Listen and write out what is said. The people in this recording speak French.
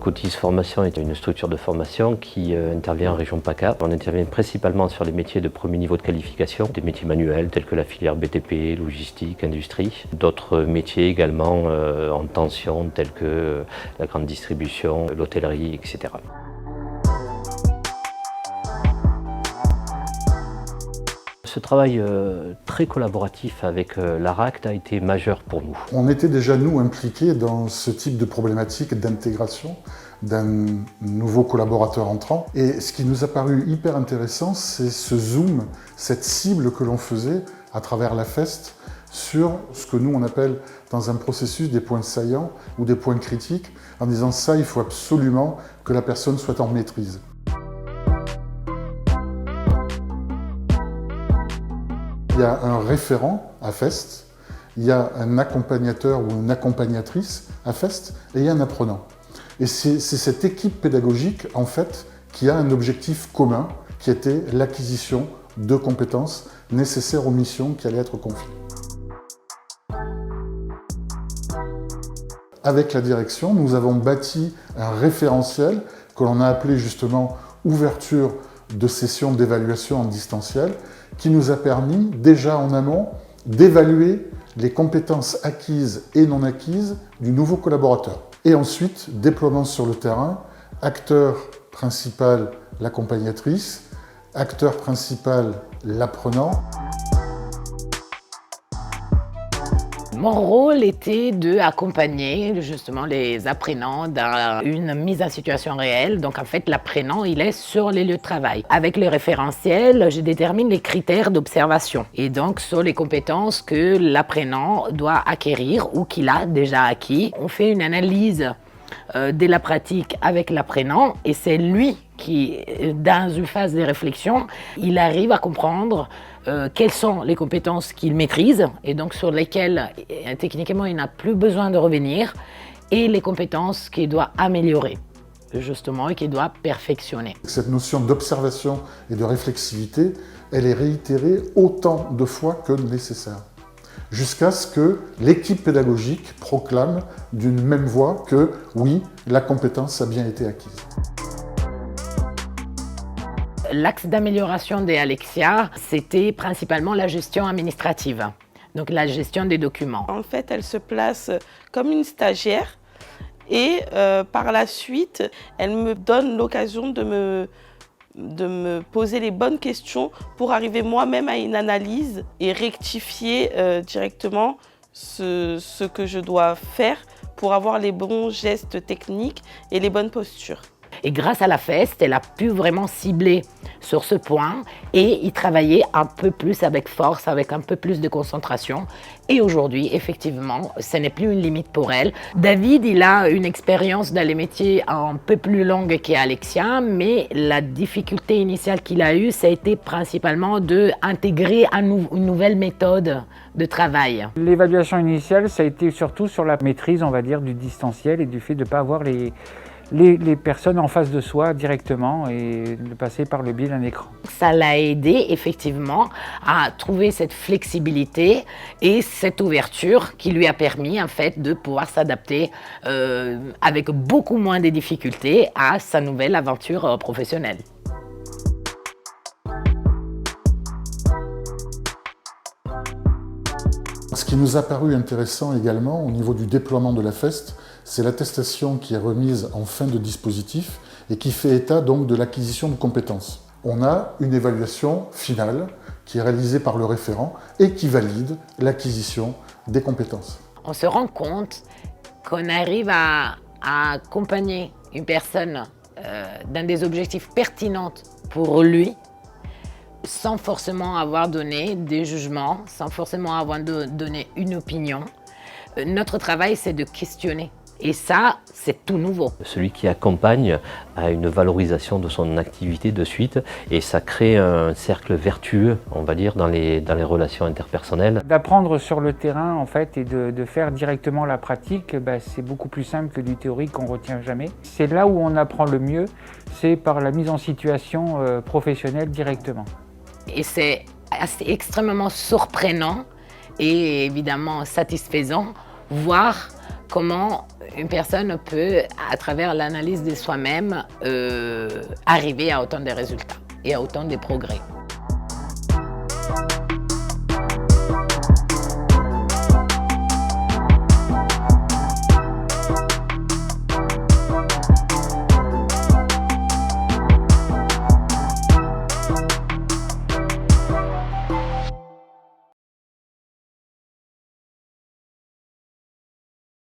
Cotis Formation est une structure de formation qui intervient en région PACA. On intervient principalement sur les métiers de premier niveau de qualification, des métiers manuels tels que la filière BTP, logistique, industrie. D'autres métiers également en tension tels que la grande distribution, l'hôtellerie, etc. Ce travail très collaboratif avec l'ARACT a été majeur pour nous. On était déjà, nous, impliqués dans ce type de problématique d'intégration d'un nouveau collaborateur entrant. Et ce qui nous a paru hyper intéressant, c'est ce zoom, cette cible que l'on faisait à travers la FEST sur ce que nous, on appelle dans un processus des points saillants ou des points critiques, en disant ça, il faut absolument que la personne soit en maîtrise. Il y a un référent à FEST, il y a un accompagnateur ou une accompagnatrice à FEST et il y a un apprenant. Et c'est cette équipe pédagogique, en fait, qui a un objectif commun, qui était l'acquisition de compétences nécessaires aux missions qui allaient être confiées. Avec la direction, nous avons bâti un référentiel que l'on a appelé justement ouverture de sessions d'évaluation en distanciel, qui nous a permis déjà en amont d'évaluer les compétences acquises et non acquises du nouveau collaborateur. Et ensuite, déploiement sur le terrain, acteur principal, l'accompagnatrice, acteur principal, l'apprenant. Mon rôle était d'accompagner justement les apprenants dans une mise en situation réelle. Donc en fait, l'apprenant, il est sur les lieux de travail. Avec le référentiel, je détermine les critères d'observation. Et donc, sur les compétences que l'apprenant doit acquérir ou qu'il a déjà acquis, on fait une analyse de la pratique avec l'apprenant et c'est lui qui, dans une phase de réflexion, il arrive à comprendre quelles sont les compétences qu'il maîtrise et donc sur lesquelles techniquement il n'a plus besoin de revenir et les compétences qu'il doit améliorer justement et qu'il doit perfectionner. Cette notion d'observation et de réflexivité, elle est réitérée autant de fois que nécessaire, jusqu'à ce que l'équipe pédagogique proclame d'une même voix que oui, la compétence a bien été acquise. L'axe d'amélioration des Alexia, c'était principalement la gestion administrative, donc la gestion des documents. En fait, elle se place comme une stagiaire et par la suite, elle me donne l'occasion de me poser les bonnes questions pour arriver moi-même à une analyse et rectifier directement ce que je dois faire pour avoir les bons gestes techniques et les bonnes postures. Et grâce à la FEST, elle a pu vraiment cibler sur ce point et y travailler un peu plus avec force, avec un peu plus de concentration. Et aujourd'hui, effectivement, ce n'est plus une limite pour elle. David, il a une expérience dans les métiers un peu plus longue qu'Alexia, mais la difficulté initiale qu'il a eue, ça a été principalement d'intégrer une nouvelle méthode de travail. L'évaluation initiale, ça a été surtout sur la maîtrise, on va dire, du distanciel et du fait de ne pas avoir les personnes en face de soi directement et de passer par le biais d'un écran. Ça l'a aidé effectivement à trouver cette flexibilité et cette ouverture qui lui a permis en fait de pouvoir s'adapter avec beaucoup moins de difficultés à sa nouvelle aventure professionnelle. Ce qui nous a paru intéressant également au niveau du déploiement de la FEST, c'est l'attestation qui est remise en fin de dispositif et qui fait état donc de l'acquisition de compétences. On a une évaluation finale qui est réalisée par le référent et qui valide l'acquisition des compétences. On se rend compte qu'on arrive à accompagner une personne dans des objectifs pertinents pour lui, sans forcément avoir donné des jugements, sans forcément avoir donné une opinion. Notre travail, c'est de questionner. Et ça, c'est tout nouveau. Celui qui accompagne a une valorisation de son activité de suite et ça crée un cercle vertueux, on va dire, dans les relations interpersonnelles. D'apprendre sur le terrain, en fait, et de faire directement la pratique, c'est beaucoup plus simple que du théorique qu'on ne retient jamais. C'est là où on apprend le mieux, c'est par la mise en situation professionnelle directement. Et c'est extrêmement surprenant et évidemment satisfaisant voir comment Une personne peut, à travers l'analyse de soi-même, arriver à autant de résultats et à autant de progrès.